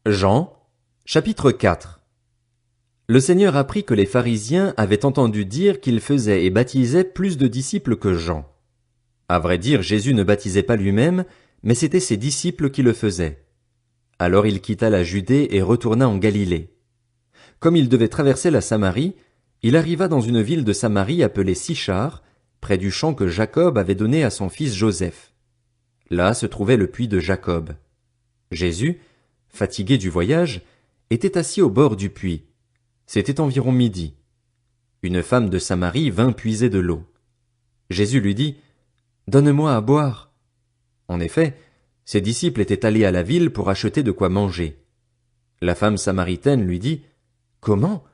Jean, chapitre 4. Le Seigneur apprit que les pharisiens avaient entendu dire qu'il faisait et baptisait plus de disciples que Jean. À vrai dire, Jésus ne baptisait pas lui-même, mais c'étaient ses disciples qui le faisaient. Alors il quitta la Judée et retourna en Galilée. Comme il devait traverser la Samarie, il arriva dans une ville de Samarie appelée Sichar, près du champ que Jacob avait donné à son fils Joseph. Là se trouvait le puits de Jacob. Jésus, fatigué du voyage, était assis au bord du puits. C'était environ midi. Une femme de Samarie vint puiser de l'eau. Jésus lui dit, « Donne-moi à boire. » En effet, ses disciples étaient allés à la ville pour acheter de quoi manger. La femme samaritaine lui dit, « Comment?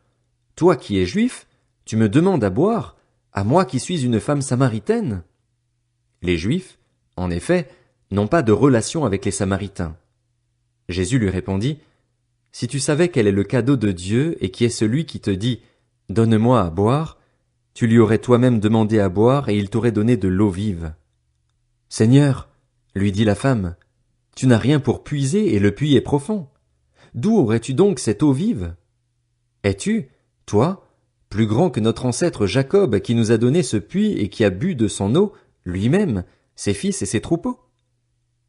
Toi qui es juif, tu me demandes à boire, à moi qui suis une femme samaritaine? » Les Juifs, en effet, n'ont pas de relation avec les Samaritains. Jésus lui répondit, « Si tu savais quel est le cadeau de Dieu et qui est celui qui te dit, « Donne-moi à boire », tu lui aurais toi-même demandé à boire et il t'aurait donné de l'eau vive. »« Seigneur, » lui dit la femme, « tu n'as rien pour puiser et le puits est profond. D'où aurais-tu donc cette eau vive? Es-tu, toi, plus grand que notre ancêtre Jacob qui nous a donné ce puits et qui a bu de son eau, lui-même, ses fils et ses troupeaux? »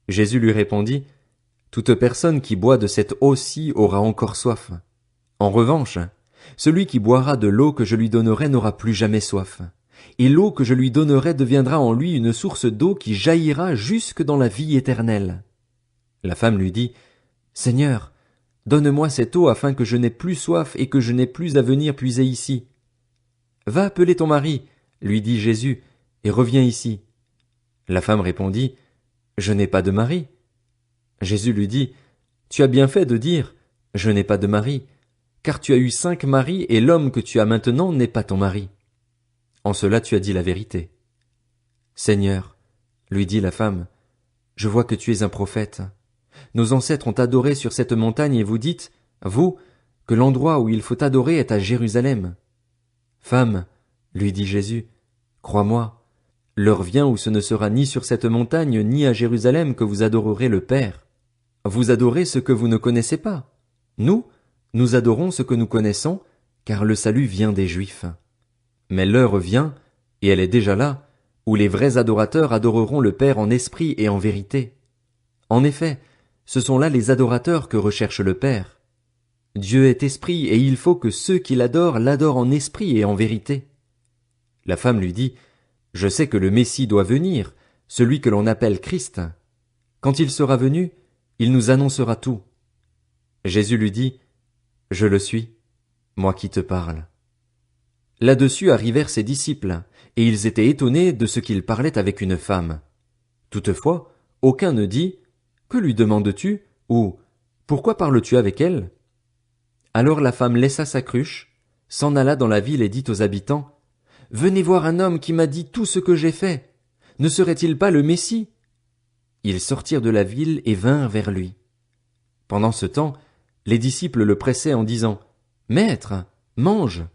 Jésus lui répondit, « Toute personne qui boit de cette eau-ci aura encore soif. En revanche, celui qui boira de l'eau que je lui donnerai n'aura plus jamais soif. Et l'eau que je lui donnerai deviendra en lui une source d'eau qui jaillira jusque dans la vie éternelle. » La femme lui dit, « Seigneur, donne-moi cette eau afin que je n'aie plus soif et que je n'aie plus à venir puiser ici. »« Va appeler ton mari, lui dit Jésus, et reviens ici. » La femme répondit, « Je n'ai pas de mari. » Jésus lui dit, « Tu as bien fait de dire, « Je n'ai pas de mari », car tu as eu 5 maris et l'homme que tu as maintenant n'est pas ton mari. En cela tu as dit la vérité. »« Seigneur, lui dit la femme, je vois que tu es un prophète. Nos ancêtres ont adoré sur cette montagne et vous dites, vous, que l'endroit où il faut adorer est à Jérusalem. Femme, lui dit Jésus, crois-moi, l'heure vient où ce ne sera ni sur cette montagne ni à Jérusalem que vous adorerez le Père. Vous adorez ce que vous ne connaissez pas. Nous adorons ce que nous connaissons, car le salut vient des Juifs. Mais l'heure vient, et elle est déjà là, où les vrais adorateurs adoreront le Père en esprit et en vérité. En effet, ce sont là les adorateurs que recherche le Père. Dieu est esprit, et il faut que ceux qui l'adorent en esprit et en vérité. La femme lui dit, « Je sais que le Messie doit venir, celui que l'on appelle Christ. Quand il sera venu, il nous annoncera tout. » Jésus lui dit, « Je le suis, moi qui te parle. » Là-dessus arrivèrent ses disciples, et ils étaient étonnés de ce qu'il parlait avec une femme. Toutefois, aucun ne dit, « Que lui demandes-tu » ou « Pourquoi parles-tu avec elle ?» Alors la femme laissa sa cruche, s'en alla dans la ville et dit aux habitants, « Venez voir un homme qui m'a dit tout ce que j'ai fait. Ne serait-il pas le Messie ?» Ils sortirent de la ville et vinrent vers lui. Pendant ce temps, les disciples le pressaient en disant, « Maître, mange !»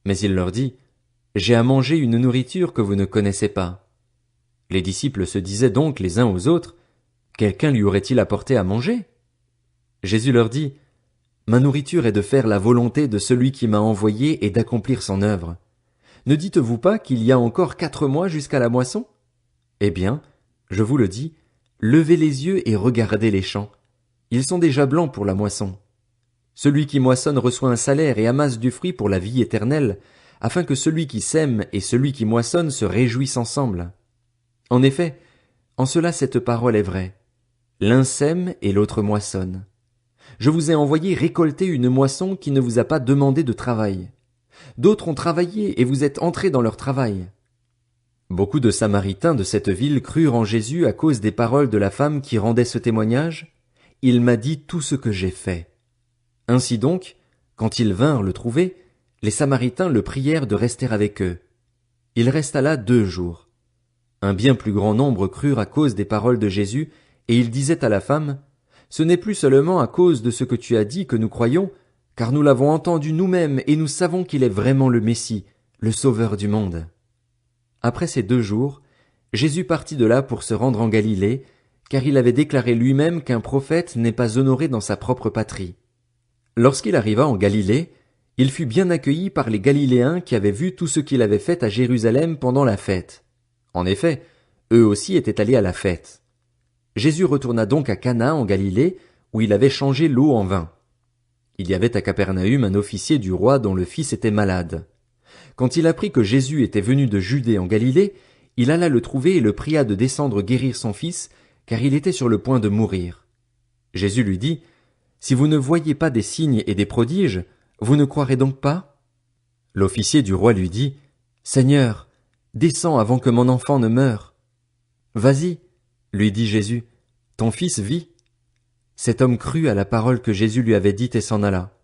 Mais il leur dit, « J'ai à manger une nourriture que vous ne connaissez pas. » Les disciples se disaient donc les uns aux autres, « Quelqu'un lui aurait-il apporté à manger ?» Jésus leur dit, « Ma nourriture est de faire la volonté de celui qui m'a envoyé et d'accomplir son œuvre. Ne dites-vous pas qu'il y a encore 4 mois jusqu'à la moisson? Eh bien, je vous le dis, levez les yeux et regardez les champs. Ils sont déjà blancs pour la moisson. Celui qui moissonne reçoit un salaire et amasse du fruit pour la vie éternelle, afin que celui qui sème et celui qui moissonne se réjouissent ensemble. En effet, en cela cette parole est vraie. L'un sème et l'autre moissonne. Je vous ai envoyé récolter une moisson qui ne vous a pas demandé de travail. D'autres ont travaillé et vous êtes entrés dans leur travail. » Beaucoup de Samaritains de cette ville crurent en Jésus à cause des paroles de la femme qui rendait ce témoignage. « Il m'a dit tout ce que j'ai fait. » Ainsi donc, quand ils vinrent le trouver, les Samaritains le prièrent de rester avec eux. Il resta là 2 jours. Un bien plus grand nombre crurent à cause des paroles de Jésus, et il disait à la femme, « Ce n'est plus seulement à cause de ce que tu as dit que nous croyons, car nous l'avons entendu nous-mêmes et nous savons qu'il est vraiment le Messie, le Sauveur du monde. » Après ces 2 jours, Jésus partit de là pour se rendre en Galilée, car il avait déclaré lui-même qu'un prophète n'est pas honoré dans sa propre patrie. Lorsqu'il arriva en Galilée, il fut bien accueilli par les Galiléens qui avaient vu tout ce qu'il avait fait à Jérusalem pendant la fête. En effet, eux aussi étaient allés à la fête. Jésus retourna donc à Cana en Galilée, où il avait changé l'eau en vin. Il y avait à Capernaüm un officier du roi dont le fils était malade. Quand il apprit que Jésus était venu de Judée en Galilée, il alla le trouver et le pria de descendre guérir son fils, car il était sur le point de mourir. Jésus lui dit, « Si vous ne voyez pas des signes et des prodiges, vous ne croirez donc pas ?» L'officier du roi lui dit, « Seigneur, descends avant que mon enfant ne meure. » « Vas-y, lui dit Jésus, ton fils vit. » Cet homme crut à la parole que Jésus lui avait dite et s'en alla.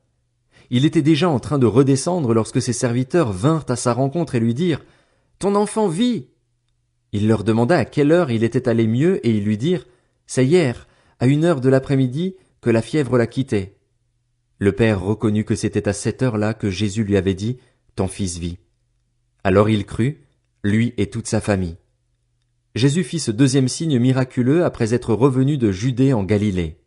Il était déjà en train de redescendre lorsque ses serviteurs vinrent à sa rencontre et lui dirent, « Ton enfant vit !» Il leur demanda à quelle heure il était allé mieux et ils lui dirent, « C'est hier, à 1 heure de l'après-midi, que la fièvre l'a quitté. » Le père reconnut que c'était à cette heure-là que Jésus lui avait dit, « Ton fils vit. » Alors il crut, lui et toute sa famille. Jésus fit ce deuxième signe miraculeux après être revenu de Judée en Galilée.